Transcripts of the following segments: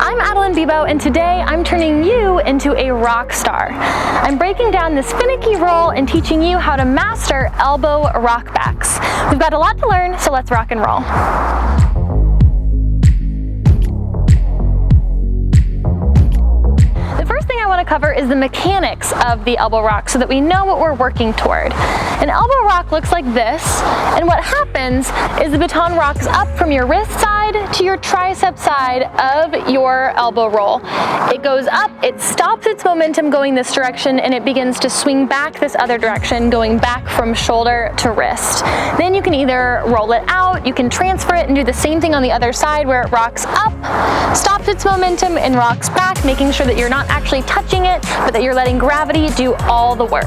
I'm Adaline Bebo, and today I'm turning you into a rock star. I'm breaking down this finicky roll and teaching you how to master elbow rockbacks. We've got a lot to learn, so let's rock and roll. To cover is the mechanics of the elbow rock so that we know what we're working toward. An elbow rock looks like this, and what happens is the baton rocks up from your wrist side to your tricep side of your elbow roll. It goes up, it stops its momentum going this direction, and it begins to swing back this other direction, going back from shoulder to wrist. Then you can either roll it out, you can transfer it and do the same thing on the other side where it rocks up, stops its momentum, and rocks back, making sure that you're not actually touching it, but that you're letting gravity do all the work.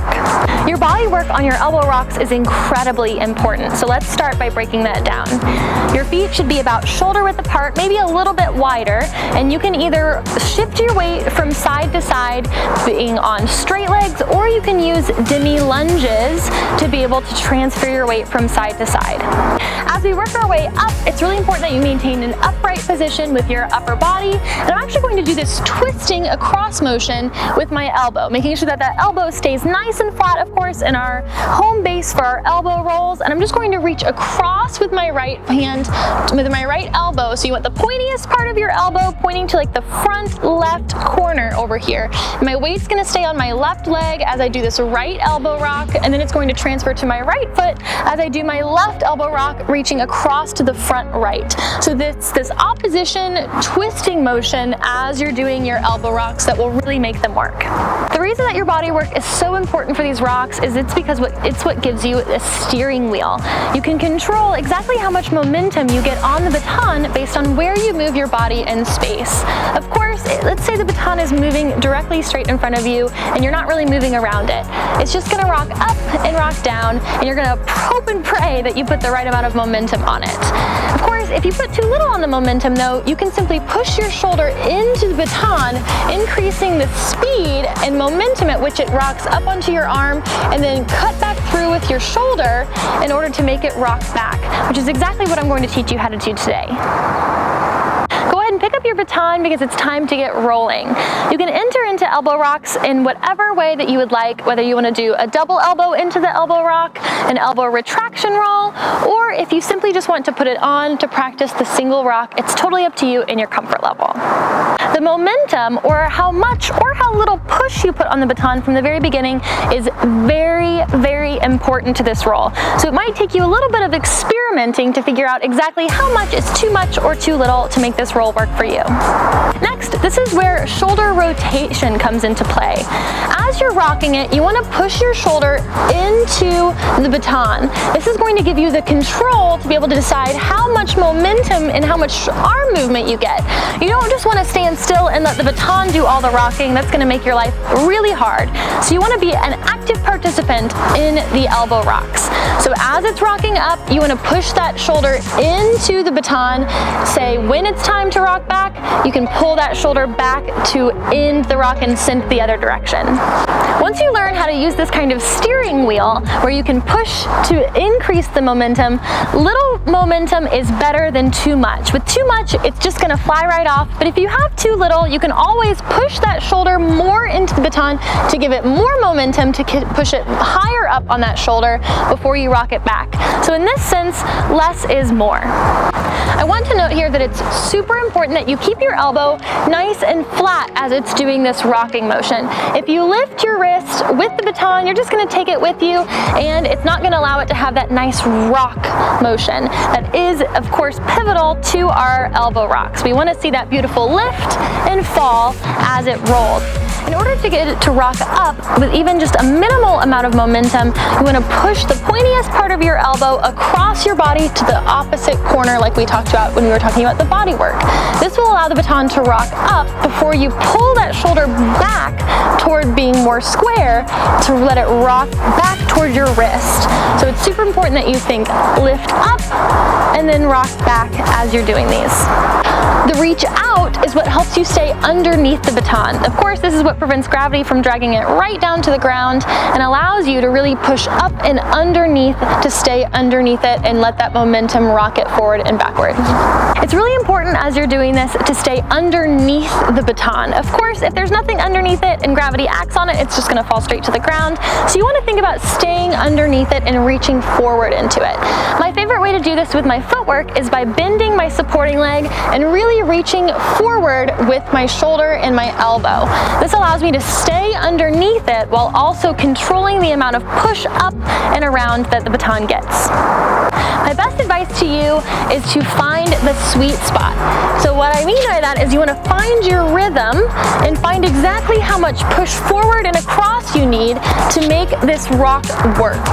Your body work on your elbow rocks is incredibly important, so let's start by breaking that down. Your feet should be about shoulder width apart, maybe a little bit wider, and you can either shift your weight from side to side, being on straight legs, or you can use demi lunges to be able to transfer your weight from side to side. As we work our way up, it's really important that you maintain an upright position with your upper body, and I'm actually going to do this twisting across motion with my elbow, making sure that that elbow stays nice and flat, of course, in our home base for our elbow rolls. And I'm just going to reach across with my right hand, with my right elbow. So you want the pointiest part of your elbow pointing to like the front left corner over here. My weight's gonna stay on my left leg as I do this right elbow rock, and then it's going to transfer to my right foot as I do my left elbow rock, reaching across to the front right. So this opposition twisting motion as you're doing your elbow rocks that will really make them work. The reason that your body work is so important for these rocks is it's because it's what gives you a steering wheel. You can control exactly how much momentum you get on the baton based on where you move your body in space. Of course, let's say the baton is moving directly straight in front of you and you're not really moving around it. It's just gonna rock up and rock down, and you're gonna hope and pray that you put the right amount of momentum on it. Of course, if you put too little on the momentum though, you can simply push your shoulder into the baton, increasing the speed and momentum at which it rocks up onto your arm, and then cut back through with your shoulder in order to make it rock back, which is exactly what I'm going to teach you how to do today. Go ahead and pick up your baton because it's time to get rolling. You can enter into elbow rocks in whatever way that you would like, whether you want to do a double elbow into the elbow rock, an elbow retraction roll, or if you simply just want to put it on to practice the single rock, it's totally up to you and your comfort level. The momentum, or how much or how little push you put on the baton from the very beginning, is very, very important to this roll. So it might take you a little bit of experimenting to figure out exactly how much is too much or too little to make this roll work for you. Next, this is where shoulder rotation comes into play. As you're rocking it, you want to push your shoulder into the baton. This is going to give you the control to be able to decide how much momentum and how much arm movement you get. You don't just want to stand still and let the baton do all the rocking. That's going to make your life really hard. So you want to be an active participant in the elbow rocks. So as it's rocking up, you want to push that shoulder into the baton. Say when it's time to rock back, you can pull that shoulder back to end the rock and send the other direction. Once you learn how to use this kind of steering wheel where you can push to increase the momentum, little momentum is better than too much. With too much, it's just going to fly right off. But if you have too little, you can always push that shoulder more into the baton to give it more momentum, to push it higher up on that shoulder before you rock it back. So in this sense, less is more. I want to note here that it's super important that you keep your elbow nice and flat as it's doing this rocking motion. If you lift your wrist with the baton, you're just going to take it with you, and it's not going to allow it to have that nice rock motion that is, of course, pivotal to our elbow rocks. We want to see that beautiful lift and fall as it rolls. In order to get it to rock up with even just a minimal amount of momentum, you want to push the pointiest part of your elbow across your body to the opposite corner, like we talked about when we were talking about the body work. This will allow the baton to rock up before you pull that shoulder back toward being more square to let it rock back toward your wrist. So it's super important that you think lift up and then rock back as you're doing these. The reach out out is what helps you stay underneath the baton. Of course, this is what prevents gravity from dragging it right down to the ground and allows you to really push up and underneath to stay underneath it and let that momentum rock it forward and backward. It's really important as you're doing this to stay underneath the baton. Of course, if there's nothing underneath it and gravity acts on it, it's just gonna fall straight to the ground. So you wanna think about staying underneath it and reaching forward into it. My favorite way to do this with my footwork is by bending my supporting leg and really reaching forward with my shoulder and my elbow. This allows me to stay underneath it while also controlling the amount of push up and around that the baton gets. My best advice to you is to find the sweet spot. So what I mean by that is you want to find your rhythm and find exactly how much push forward and across you need to make this rock work.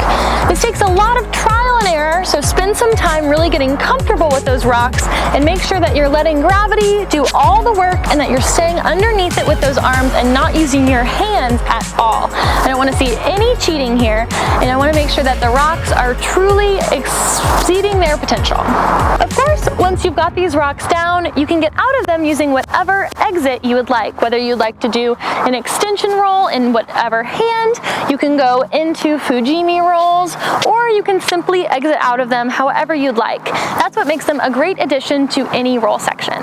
This takes a lot of trial and error, so spend some time really getting comfortable with those rocks and make sure that you're letting gravity do all the work and that you're staying underneath it with those arms and not using your hands at all. I don't want to see any cheating here, and I want to make sure that the rocks are truly exceeding their potential. Of course, once you've got these rocks down, you can get out of them using whatever exit you would like. Whether you'd like to do an extension roll in whatever hand, you can go into Fujimi rolls, or you can simply exit out of them however you'd like. That's what makes them a great addition to any roll section.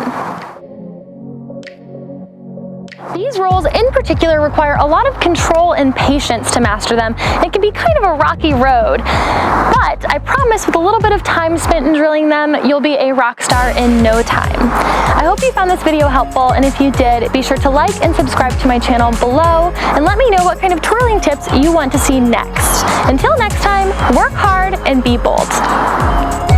These rolls in particular require a lot of control and patience to master them. It can be kind of a rocky road, but I promise with a little bit of time spent in drilling them, you'll be a rock star in no time. I hope you found this video helpful, and if you did, be sure to like and subscribe to my channel below, and let me know what kind of twirling tips you want to see next. Until next time, work hard and be bold.